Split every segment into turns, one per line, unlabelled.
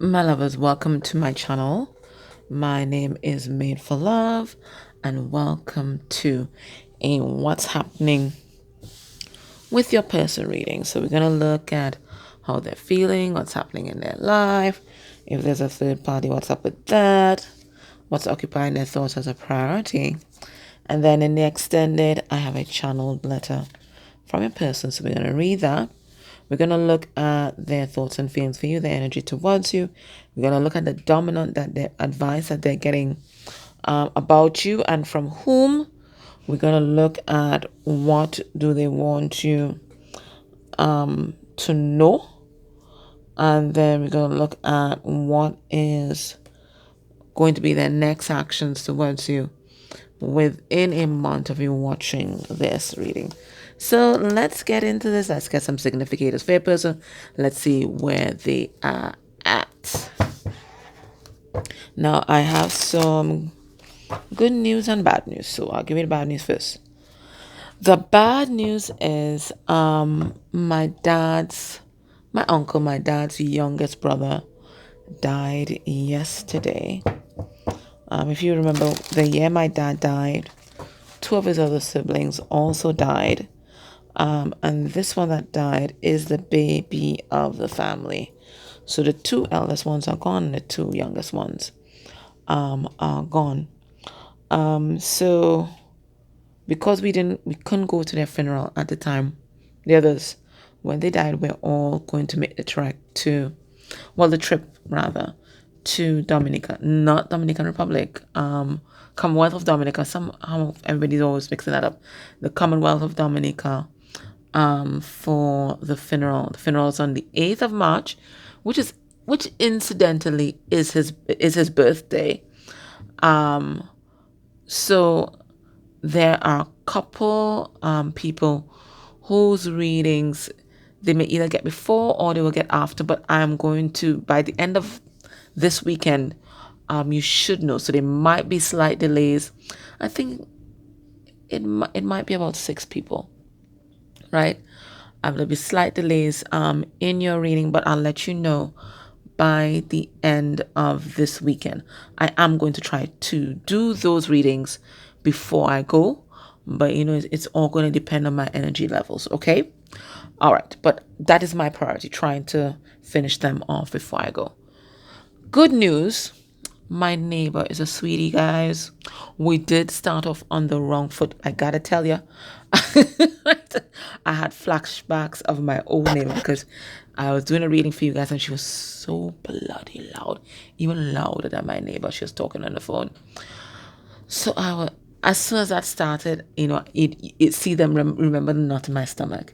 My lovers, welcome to my channel. My name is Made for Love, and welcome to a What's Happening with Your Person reading. So, we're going to look at how they're feeling, what's happening in their life, if there's a third party, what's up with that, what's occupying their thoughts as a priority. And then in the extended, I have a channeled letter from a person. So, we're going to read that. We're going to look at their thoughts and feelings for you, their energy towards you. We're going to look at the dominant, that their advice that they're getting about you and from whom. We're going to look at what do they want you to know. And then we're going to look at what is going to be their next actions towards you within a month of you watching this reading. So let's get into this. Let's get some significators for a person. Let's see where they are at. Now, I have some good news and bad news. So I'll give you the bad news first. The bad news is my dad's youngest brother died yesterday. If you remember, the year my dad died, two of his other siblings also died. And this one that died is the baby of the family. So the two eldest ones are gone and the two youngest ones are gone. So because we couldn't go to their funeral at the time, the others, when they died, we're all going to make the trip to Dominica, not Dominican Republic, Commonwealth of Dominica. Somehow everybody's always mixing that up. The Commonwealth of Dominica, for the funeral. The funeral is on the 8th of March, which incidentally is his birthday. So there are a couple people whose readings they may either get before or they will get after, but I'm going to, by the end of this weekend, you should know. So there might be slight delays. I think it might be about 6 people, right? There'll be slight delays in your reading, but I'll let you know by the end of this weekend. I am going to try to do those readings before I go, but it's all going to depend on my energy levels, okay? All right, but that is my priority, trying to finish them off before I go. Good news, my neighbor is a sweetie, guys. We did start off on the wrong foot, I gotta tell you. I had flashbacks of my old neighbor because I was doing a reading for you guys and she was so bloody loud, even louder than my neighbor. She was talking on the phone. So as soon as that started, it see them remember the knot in my stomach,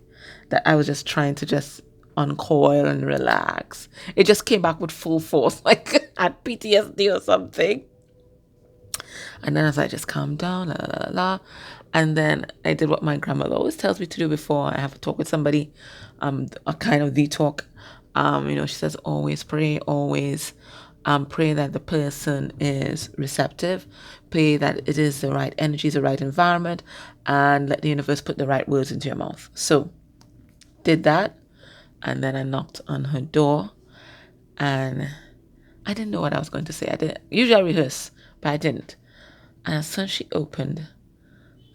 that I was just trying to just uncoil and relax. It just came back with full force, like I had PTSD or something. And then as I just calmed down, la la la la, and then I did what my grandmother always tells me to do before I have a talk with somebody, a kind of talk. She says always pray, always pray that the person is receptive, pray that it is the right energies, the right environment, and let the universe put the right words into your mouth. So did that, and then I knocked on her door, and I didn't know what I was going to say. Usually I rehearse, but I didn't. And as soon as she opened,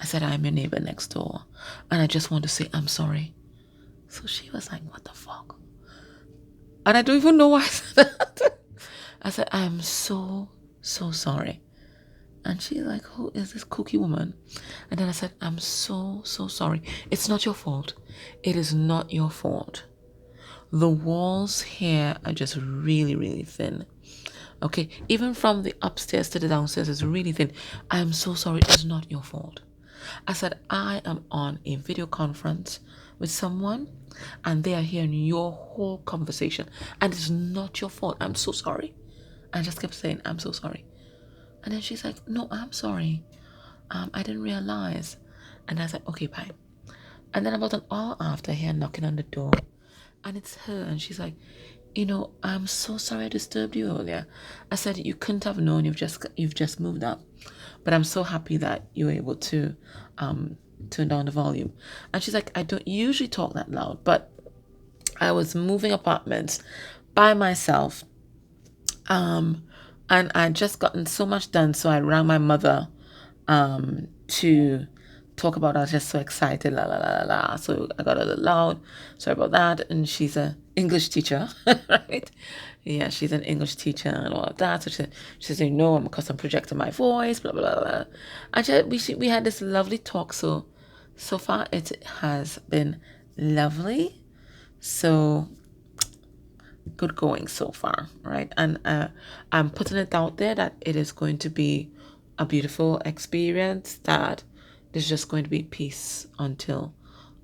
I said, I'm your neighbor next door, and I just want to say I'm sorry. So she was like, what the fuck? And I don't even know why I said that. I said, I'm so sorry. And she's like, who is this kooky woman? And then I said, I'm so sorry. It's not your fault. It is not your fault. The walls here are just really, really thin. Okay, even from the upstairs to the downstairs is really thin. I'm so sorry. It's not your fault. I said, I am on a video conference with someone and they are hearing your whole conversation and it's not your fault. I'm so sorry. I just kept saying, I'm so sorry. And then she's like, no, I'm sorry. I didn't realize. And I said, okay, bye. And then about an hour after, here knocking on the door, and it's her, and she's like, I'm so sorry I disturbed you earlier. I said, you couldn't have known, you've just moved up. But I'm so happy that you were able to turn down the volume. And she's like, I don't usually talk that loud, but I was moving apartments by myself And I just gotten so much done, so I rang my mother to talk about it. I was just so excited, la la la la la. So I got a little loud. Sorry about that. And she's a English teacher, right? Yeah, she's an English teacher and all of that. So she said, no, I'm because I'm projecting my voice, blah blah blah blah. We had this lovely talk. So far it has been lovely. So good going so far, right? And I'm putting it out there that it is going to be a beautiful experience, that there's just going to be peace until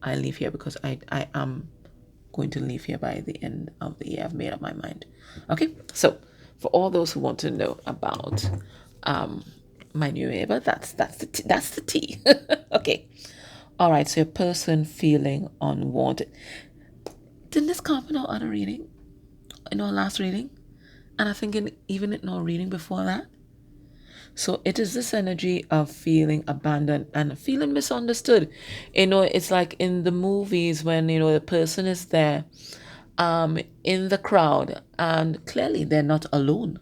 I leave here, because I am going to leave here by the end of the year. I've made up my mind. Okay, so for all those who want to know about my new neighbor, that's the tea. Okay, all right. So a person feeling unwanted. Didn't this come up in our other reading? In our last reading? And I think even in our reading before that. So it is this energy of feeling abandoned and feeling misunderstood. It's like in the movies when, the person is there in the crowd, and clearly they're not alone,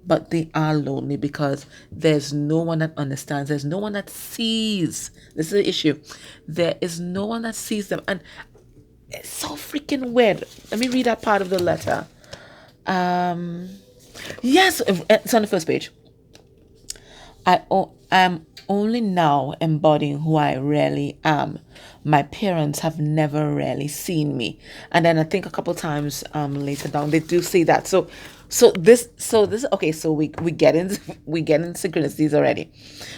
but they are lonely because there's no one that understands. There's no one that sees. This is the issue. There is no one that sees them. And it's so freaking weird. Let me read that part of the letter. Yes, it's on the first page. I'm only now embodying who I really am. My parents have never really seen me. And then I think a couple times later down they do say that. So this okay, so we get in synchronicities already.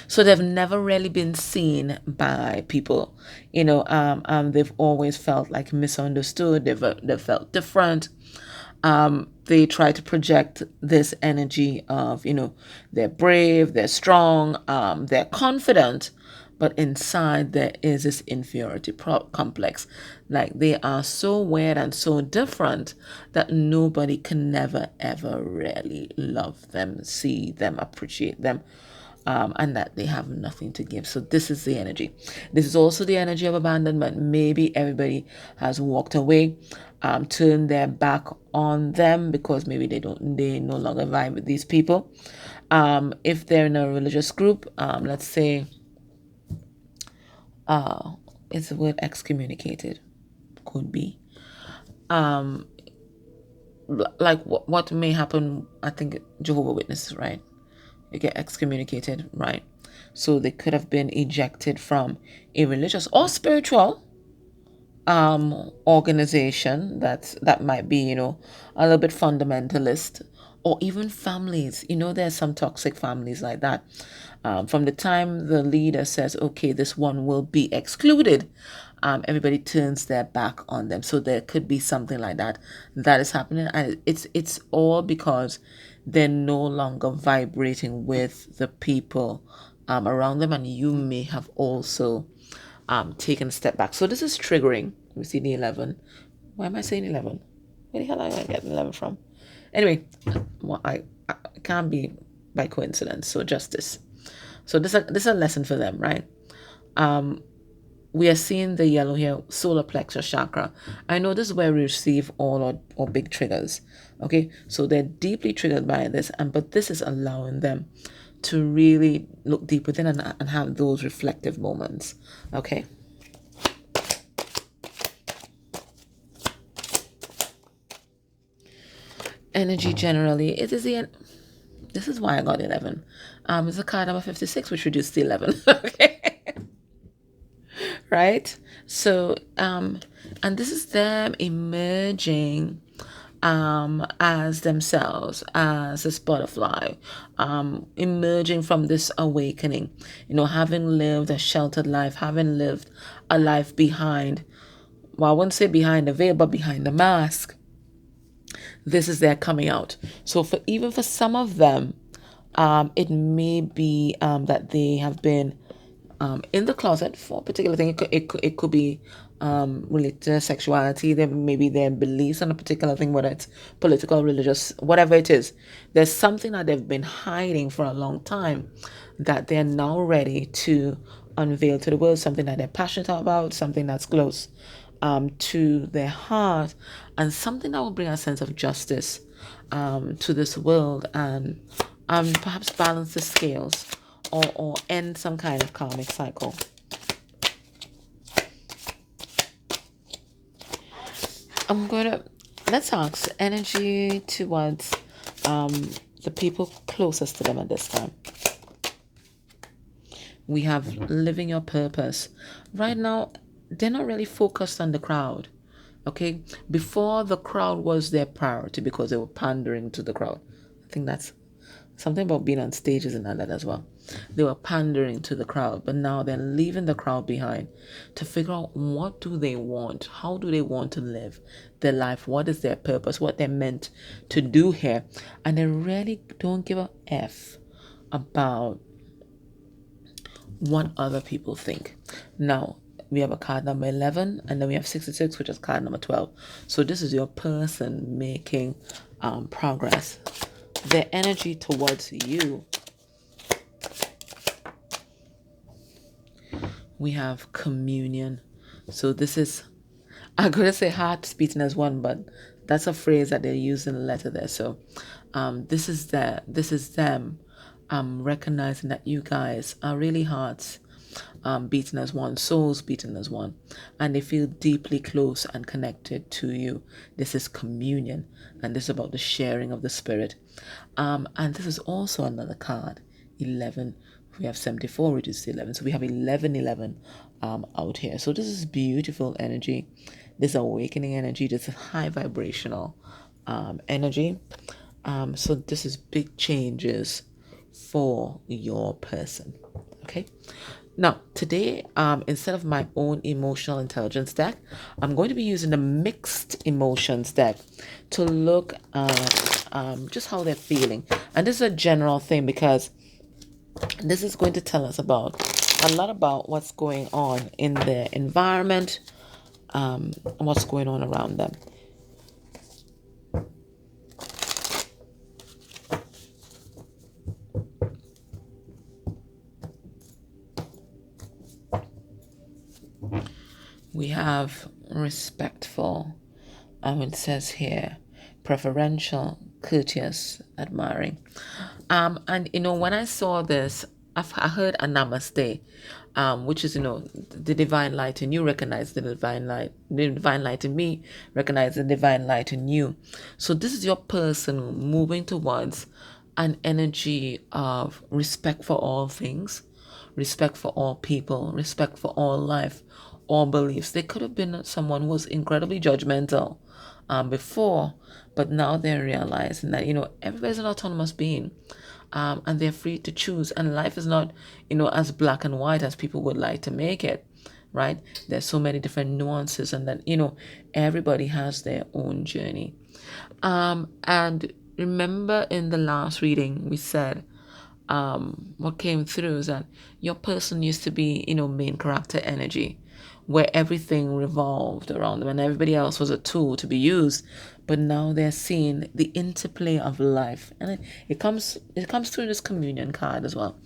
So they've never really been seen by people. They've always felt like misunderstood. They've felt different. They try to project this energy of, they're brave, they're strong, they're confident, but inside there is this inferiority complex. Like they are so weird and so different that nobody can never, ever really love them, see them, appreciate them. And that they have nothing to give. So this is the energy. This is also the energy of abandonment. Maybe everybody has walked away, turned their back on them because maybe they no longer vibe with these people. If they're in a religious group, let's say, it's the word excommunicated, could be. Like what may happen, I think Jehovah's Witnesses, right? You get excommunicated, right? So they could have been ejected from a religious or spiritual organization that might be, a little bit fundamentalist, or even families. There's some toxic families like that. From the time the leader says, okay, this one will be excluded, everybody turns their back on them. So there could be something like that is happening, and it's all because they're no longer vibrating with the people around them, and you may have also taken a step back. So this is triggering. We see the 11. Why am I saying 11? Where the hell am I getting 11 from? Anyway, I can't be by coincidence. So justice. So this is a lesson for them, right? We are seeing the yellow here, solar plexus chakra. I know this is where we receive all our big triggers. Okay, so they're deeply triggered by this, but this is allowing them to really look deep within and have those reflective moments. Okay. Energy generally, it is this is why I got 11. It's a card number 56, which reduced to 11. Okay. Right? So, and this is them emerging as themselves, as this butterfly, emerging from this awakening, having lived a sheltered life, having lived a life behind, well, I wouldn't say behind the veil, but behind the mask. This is their coming out. So even for some of them, it may be that they have been in the closet for a particular thing. It could be related to sexuality. There maybe their beliefs on a particular thing, whether it's political, religious, whatever it is. There's something that they've been hiding for a long time that they're now ready to unveil to the world. Something that they're passionate about, something that's close to their heart, and something that will bring a sense of justice to this world and perhaps balance the scales or end some kind of karmic cycle. Let's ask energy towards the people closest to them at this time. We have living your purpose. Right now, they're not really focused on the crowd. Okay? Before, the crowd was their priority because they were pandering to the crowd. I think that's something about being on stages and all that as well. They were pandering to the crowd, but now they're leaving the crowd behind to figure out what do they want, how do they want to live their life, what is their purpose, what they're meant to do here. And they really don't give a F about what other people think. Now, we have a card number 11, and then we have 66, which is card number 12. So this is your person making progress. Their energy towards you. We have communion. So this is, I'm going to say hearts beating as one, but that's a phrase that they use in the letter there. So this is them recognizing that you guys are really hearts beating as one, souls beating as one, and they feel deeply close and connected to you. This is communion, and this is about the sharing of the spirit. And this is also another card, 11. We have 74, which is 11. So we have 11 out here. So this is beautiful energy. This awakening energy. This is high vibrational energy. So this is big changes for your person. Okay. Now, today, instead of my own emotional intelligence deck, I'm going to be using the mixed emotions deck to look at just how they're feeling. And this is a general thing because this is going to tell us a lot about what's going on in their environment, and what's going on around them. We have respectful, it says here, preferential, courteous, admiring. And when I saw this, I heard a namaste, which is, the divine light in you recognize the divine light in me, recognize the divine light in you. So this is your person moving towards an energy of respect for all things, respect for all people, respect for all life, all beliefs. They could have been someone who was incredibly judgmental before, but now they're realizing that, everybody's an autonomous being, and they're free to choose. And life is not, as black and white as people would like to make it, right? There's so many different nuances, and that, everybody has their own journey. And remember in the last reading, we said, what came through is that your person used to be, main character energy, where everything revolved around them and everybody else was a tool to be used. But now they're seeing the interplay of life, and it comes through this communion card as well.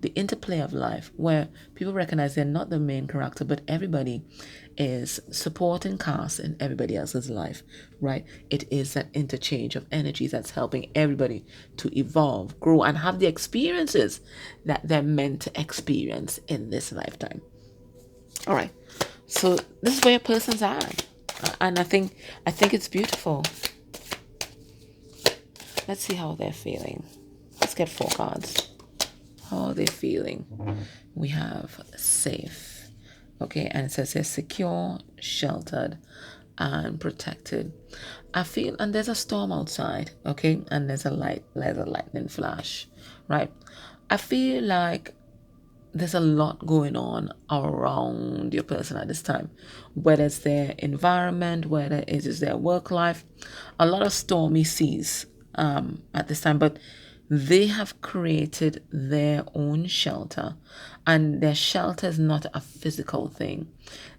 The interplay of life, where people recognize they're not the main character, but everybody is supporting cast in everybody else's life, right? It is that interchange of energy that's helping everybody to evolve, grow, and have the experiences that they're meant to experience in this lifetime. All right. So this is where your person's at. And I think it's beautiful. Let's see how they're feeling. Let's get 4 cards. How are they feeling? We have safe. Okay, and it says here secure, sheltered, and protected. I feel, and there's a storm outside, okay, and there's a lightning flash, right? I feel like there's a lot going on around your person at this time, whether it's their environment, whether it is their work life, a lot of stormy seas at this time, but they have created their own shelter, and their shelter is not a physical thing.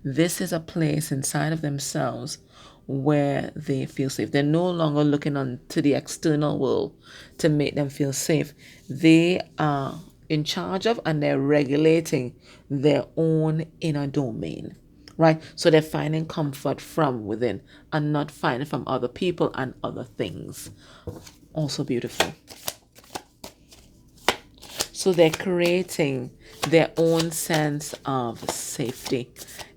This is a place inside of themselves where they feel safe. They're no longer looking on to the external world to make them feel safe. They are in charge of, and they're regulating their own inner domain. right? So they're finding comfort from within and not finding from other people and other things. Also beautiful. So they're creating their own sense of safety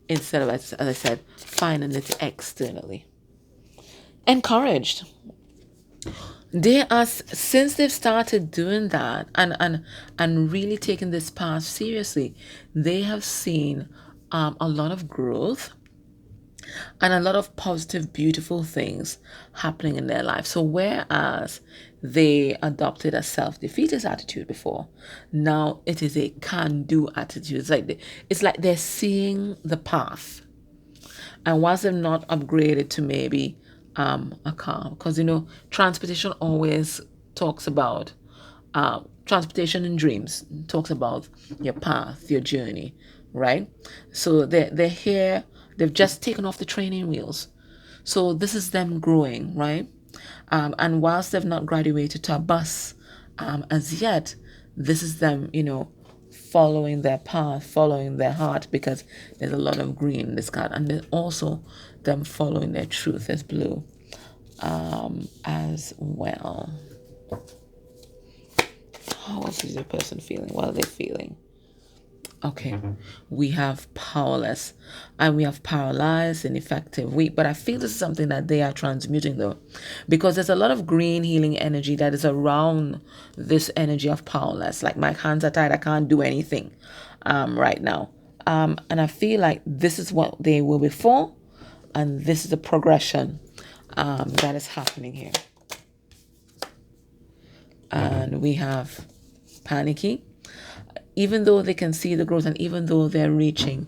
instead of, as I said, finding it externally. Encouraged. They are, since they've started doing that and really taking this path seriously, they have seen a lot of growth and a lot of positive, beautiful things happening in their life. So whereas they adopted a self-defeatist attitude before, now it is a can-do attitude. It's like they're seeing the path. And once they've not upgraded to maybe a car, because transportation always talks about transportation in dreams talks about your path, your journey, right? So they're here. They've just taken off the training wheels. So this is them growing, right? And whilst they've not graduated to a bus as yet, this is them, following their path, following their heart, because there's a lot of green in this card. And then also them following their truth is blue as well. How else is your person feeling? What are they feeling? Okay, we have powerless and we have paralyzed, ineffective, weak. But I feel this is something that they are transmuting though, because there's a lot of green healing energy that is around this energy of powerless. Like my hands are tied, I can't do anything right now. And I feel like this is what they were before, and this is the progression that is happening here. And we have panicky. Even though they can see the growth and even though they're reaching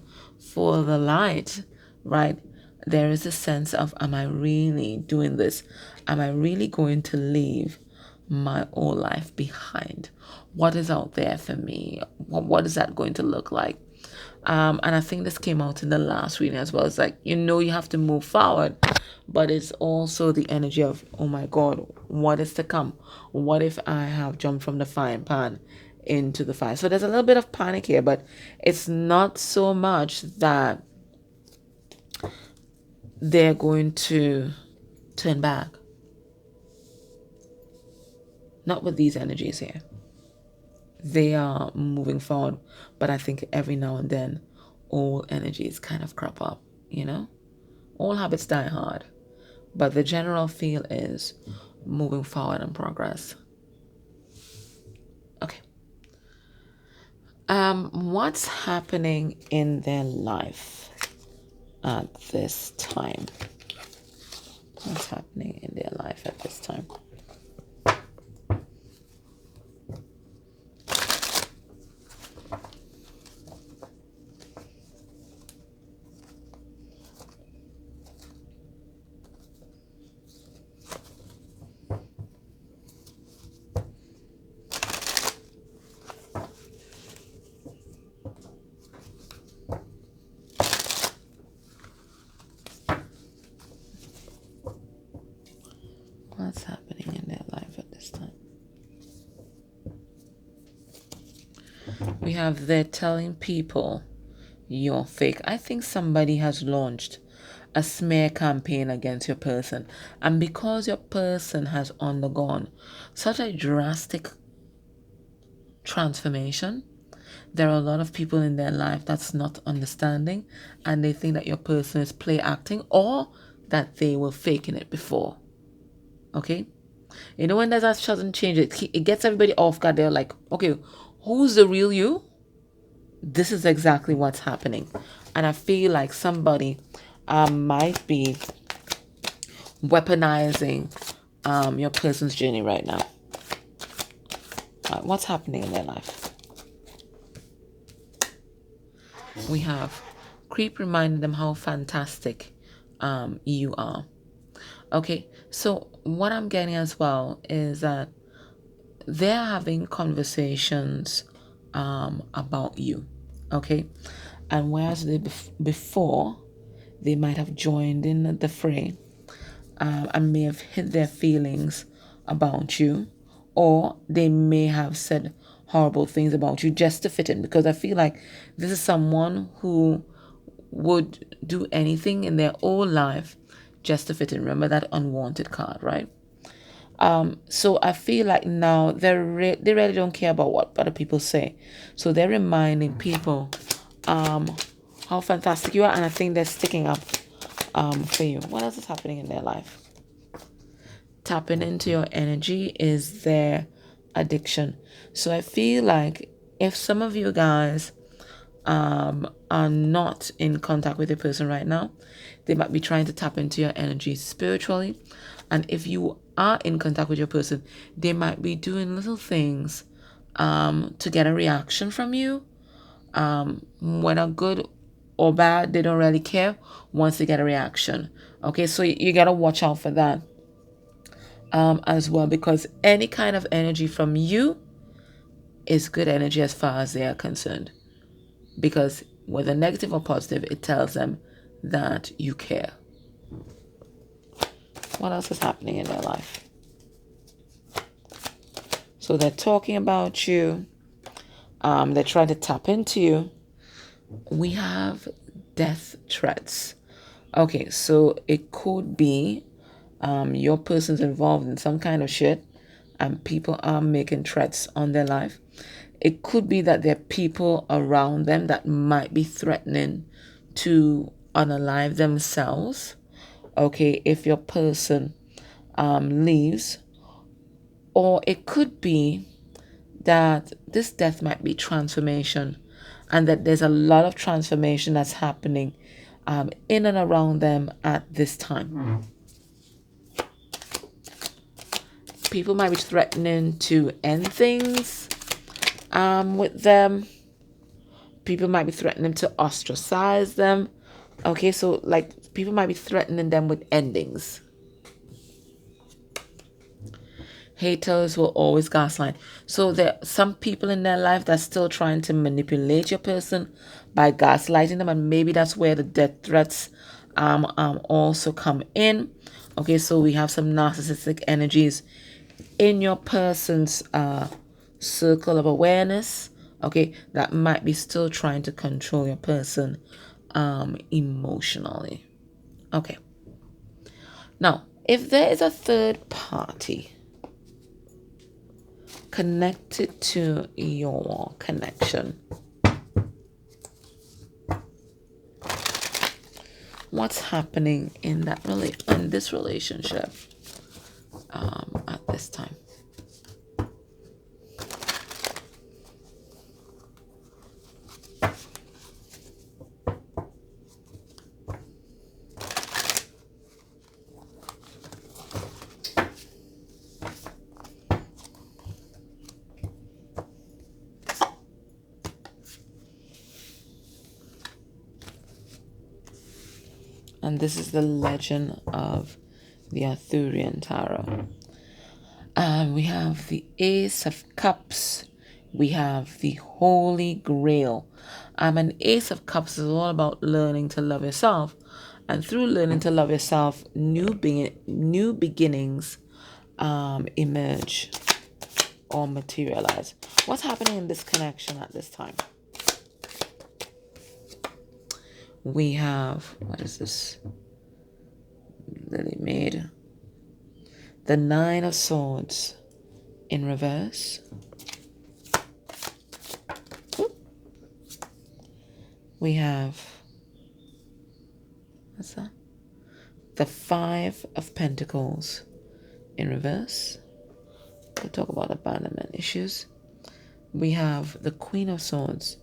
for the light, right, there is a sense of, am I really doing this? Am I really going to leave my old life behind? What is out there for me? What is that going to look like? And I think this came out in the last reading as well. It's like, you have to move forward, but it's also the energy of, oh my God, what is to come? What if I have jumped from the frying pan into the fire? So there's a little bit of panic here, but it's not so much that they're going to turn back. Not with these energies here. They are moving forward, but I think every now and then old energies kind of crop up, All habits die hard, but the general feel is moving forward and progress. Okay. What's happening in their life at this time? What's happening in their life at this time? What's happening in their life at this time? We have they're telling people you're fake. I think somebody has launched a smear campaign against your person. And because your person has undergone such a drastic transformation, there are a lot of people in their life that's not understanding, and they think that your person is play acting or that they were faking it before. Okay? When there's that sudden change, it gets everybody off guard. They're like, okay, who's the real you? This is exactly what's happening. And I feel like somebody might be weaponizing your person's journey right now. What's happening in their life? We have creep reminding them how fantastic you are. Okay, so what I'm getting as well is that they're having conversations about you, okay? And whereas before, they might have joined in the fray and may have hid their feelings about you, or they may have said horrible things about you just to fit in, because I feel like this is someone who would do anything in their whole life just to fit in. Remember that unwanted card, right? So I feel like now they really don't care about what other people say. So they're reminding people how fantastic you are, and I think they're sticking up for you. What else is happening in their life? Tapping into your energy is their addiction. So I feel like if some of you guys are not in contact with a person right now, they might be trying to tap into your energy spiritually. And if you are in contact with your person, they might be doing little things to get a reaction from you. Whether good or bad, they don't really care once they get a reaction. Okay, so you gotta watch out for that as well, because any kind of energy from you is good energy as far as they are concerned. Because whether negative or positive, it tells them that you care. What else is happening in their life? So they're talking about you. They're trying to tap into you. We have death threats. Okay, so it could be your person's involved in some kind of shit and people are making threats on their life. It could be that there are people around them that might be threatening to unalive themselves. Okay, if your person leaves. Or it could be that this death might be transformation, and that there's a lot of transformation that's happening in and around them at this time. People might be threatening to end things with them. People might be threatening to ostracize them. Okay, so like people might be threatening them with endings. Haters will always gaslight. So there are some people in their life that's still trying to manipulate your person by gaslighting them, and maybe that's where the death threats also come in. Okay, so we have some narcissistic energies in your person's circle of awareness. Okay, that might be still trying to control your person emotionally. Okay. Now, if there is a third party connected to your connection, what's happening in this relationship at this time? And this is the legend of the Arthurian Tarot. We have the Ace of Cups. We have the Holy Grail. An Ace of Cups is all about learning to love yourself. And through learning to love yourself, new beginnings emerge or materialize. What's happening in this connection at this time? We have, what is this? Lily made. The Nine of Swords in reverse. We have, what's that? The Five of Pentacles in reverse. We'll talk about abandonment issues. We have the Queen of Swords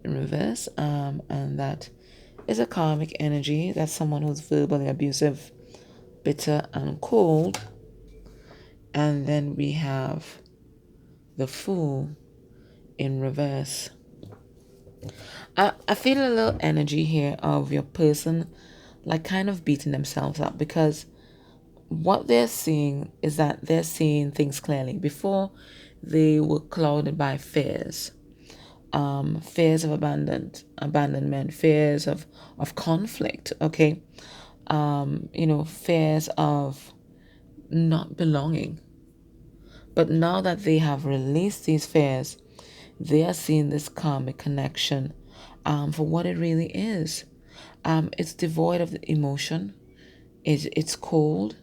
in reverse, and that is a karmic energy. That's someone who's verbally abusive, bitter, and cold. And then we have the Fool in reverse. I feel a little energy here of your person like kind of beating themselves up, because what they're seeing is that they're seeing things clearly. Before, they were clouded by fears. Fears of abandonment, fears of conflict, okay? Fears of not belonging. But now that they have released these fears, they are seeing this karmic connection for what it really is. It's devoid of emotion. It's cold.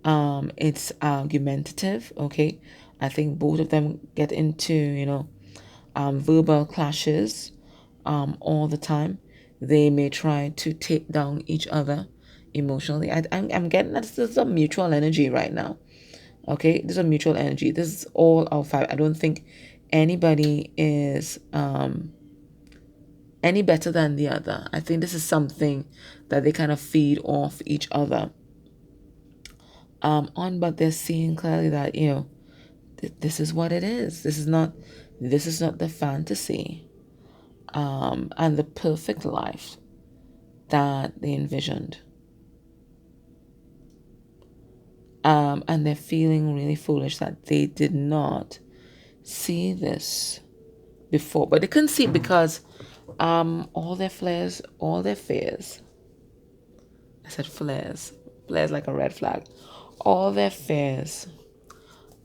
It's argumentative. Okay, I think both of them get into verbal clashes all the time. They may try to take down each other emotionally. I'm getting that this is a mutual energy right now. Okay, this is a mutual energy. This is all our five. I don't think anybody is any better than the other. I think this is something that they kind of feed off each other on, but they're seeing clearly that this is what it is. This is not the fantasy and the perfect life that they envisioned. And they're feeling really foolish that they did not see this before. But they couldn't see it because all their flares, all their fears. I said flares. Flares like a red flag. All their fears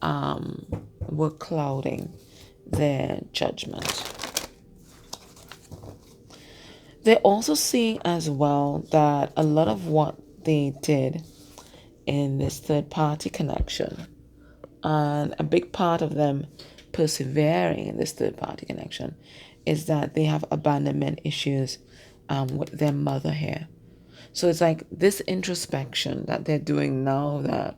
were clouding their judgment. They're also seeing as well that a lot of what they did in this third party connection, and a big part of them persevering in this third party connection, is that they have abandonment issues with their mother here. So it's like this introspection that they're doing now, that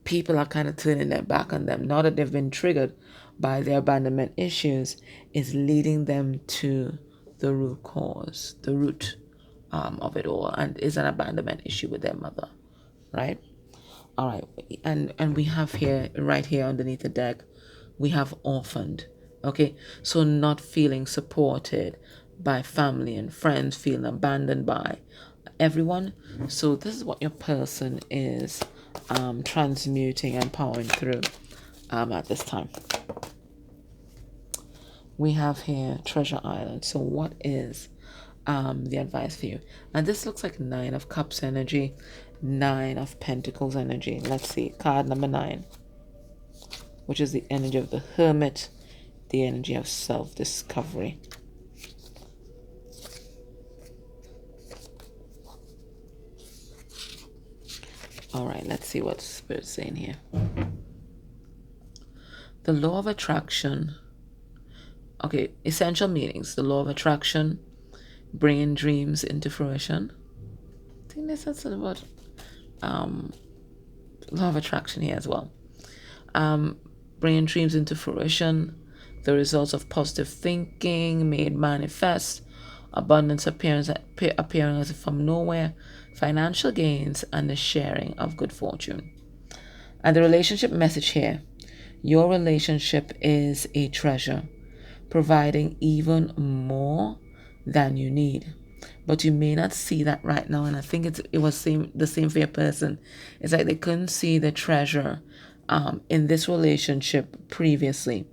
people are kind of turning their back on them now that they've been triggered by their abandonment issues, is leading them to the root cause, the root of it all, and is an abandonment issue with their mother, right? All right, and we have here, right here underneath the deck, we have orphaned. Okay, so not feeling supported by family and friends, feeling abandoned by everyone. So this is what your person is transmuting and powering through at this time. We have here Treasure Island. So what is the advice for you? And this looks like 9 of Cups energy, 9 of Pentacles energy. Let's see, card number 9, which is the energy of the Hermit, the energy of self-discovery. All right, let's see what Spirit's saying here. The law of attraction. Okay, essential meanings. The law of attraction, bringing dreams into fruition. I think there's something about law of attraction here as well. Bringing dreams into fruition, the results of positive thinking made manifest, abundance appearing as if from nowhere, financial gains, and the sharing of good fortune. And the relationship message here: your relationship is a treasure, providing even more than you need. But you may not see that right now, and I think it was the same for your person. It's like they couldn't see the treasure in this relationship previously.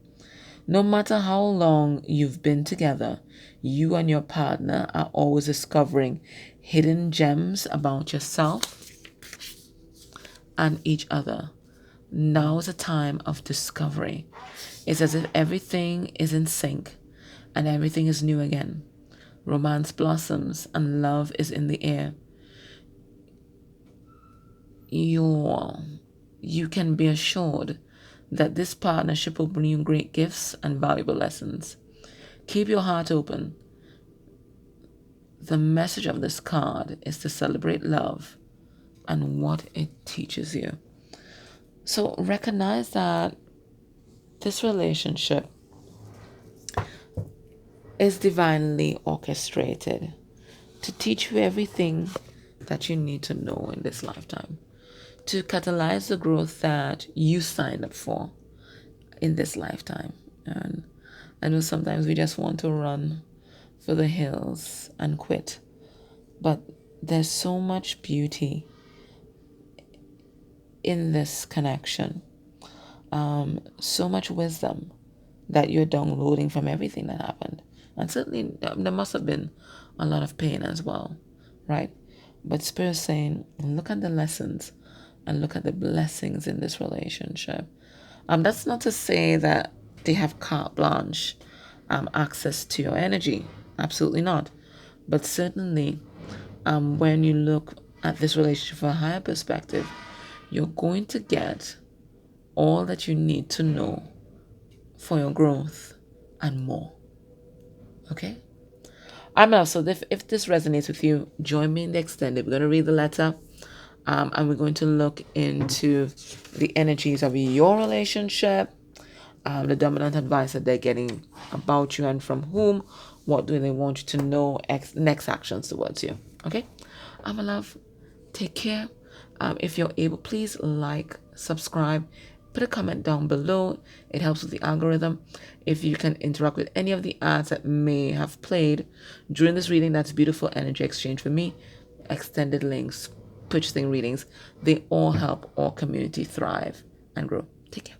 No matter how long you've been together, you and your partner are always discovering hidden gems about yourself and each other. Now is a time of discovery. It's as if everything is in sync and everything is new again. Romance blossoms and love is in the air. You can be assured that this partnership will bring you great gifts and valuable lessons. Keep your heart open. The message of this card is to celebrate love and what it teaches you. So recognize that this relationship is divinely orchestrated to teach you everything that you need to know in this lifetime, to catalyze the growth that you signed up for in this lifetime. And I know sometimes we just want to run for the hills and quit, but there's so much beauty in this connection, so much wisdom that you're downloading from everything that happened. And certainly there must have been a lot of pain as well, right? But Spirit's saying, look at the lessons and look at the blessings in this relationship. That's not to say that they have carte blanche access to your energy. Absolutely not. But certainly, when you look at this relationship from a higher perspective, you're going to get all that you need to know for your growth and more. Okay? So if this resonates with you, join me in the extended. We're going to read the letter, and we're going to look into the energies of your relationship, the dominant advice that they're getting about you and from whom, what do they want you to know, next actions towards you. Okay? My love, take care. If you're able, please like, subscribe, put a comment down below. It helps with the algorithm. If you can interact with any of the ads that may have played during this reading, that's beautiful energy exchange for me. Extended links, purchasing readings, they all help our community thrive and grow. Take care.